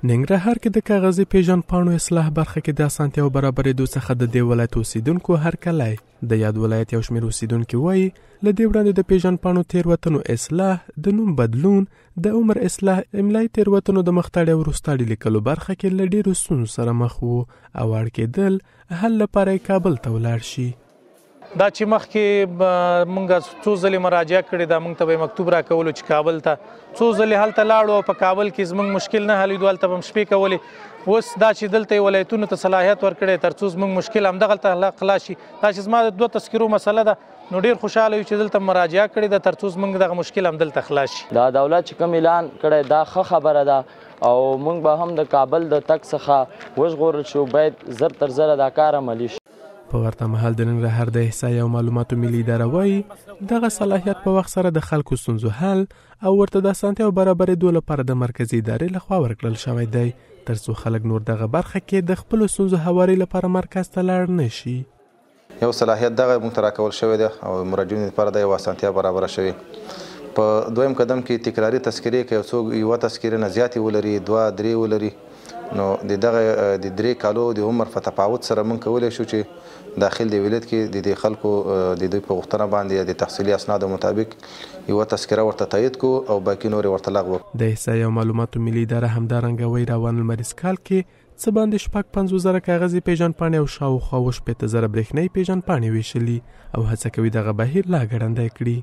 ننګرهار کې د کاغذي پیژن پاڼو اصلاح برخه کې د اسانتیاو برابرېدو څخه د دې ولایت اوسیدونکو هرکلی د یاد ولایت یو شمېر اوسیدونکي وایي له دې وړاندې د پیژن پاڼو تېروتنو اصلاح، د نوم بدلون، د عمر اصلاح، املایي تېروتنو د مخطړې او وروستاړي لیکلو برخه کې له ډېرو ستونزو سره مخ وو او اړ کېدل حل لپاره یې کابل ته ولاړ شي. دا چې مخکې مونږ څو ځلې مراجعه کړې ده، مونږ ته به مکتوب راکولو چې کابل ته څو ځلې هلته لاړو او په کابل کې زموږ مشکل نه حلیدو، هلته به هم شپې کولې. اوس دا چې دلته یې ولایتونو ته صلاحیت ورکړی تر څو زموږ مشکل همدغلته خلاص شي. دا چې زما د 2 تذکرو مسله ده، نو ډېر خوشحاله یو چې دلته مراجعه کړې ده تر څو زموږ دغه مشکل همدلته خلاص شي. دا دولت چې کوم اعلان کړی دا ښه خبره ده او موږ به هم د کابل د تګ څخه وژغورل شو، باید زر تر زره دا کار عملي شي. په ورته مهال د ننګرهار د احصایې او معلوماتو ملي اداره وایي دغه صلاحیت په وخت سره د خلکو ستونزو حل او ورته د اسانتیاو برابرېدو لپاره د مرکزي ادارې لخوا ورکړل شوی دی تر څو خلک نور دغه برخه کې د خپلو ستونزو هواري لپاره مرکز ته لاړ نه شي. یو صلاحیت دغه موږ ته راکول شوی دی او مراجعینو لپاره د یو اسانتیا برابره شوې. په دویم قدم کې تکراري تذکرې که یو څوک یوه تذکرې نه زیاتې ولري، 2-3 ولري، نو د دغه د 3 کالو د عمر په تفاوت سره موږ کولی شو چې داخل د ولایت کې د خلکو د دوی په غوښتنه باندې د تحصیلي اسنادو مطابق یوه تذکره ورته تایید کو او باقي نورې ورته لغوه. د احصایې او معلوماتو ملي اداره همدارنګه وایي روان لمریز کال کې څه باندې 50,000 کاغذي پیژن پاڼې او شاوخوا 50,000 برېښنایي پیژن پاڼې ویشلي او هڅه کوي دغه بهیر لا ګړندی کړي.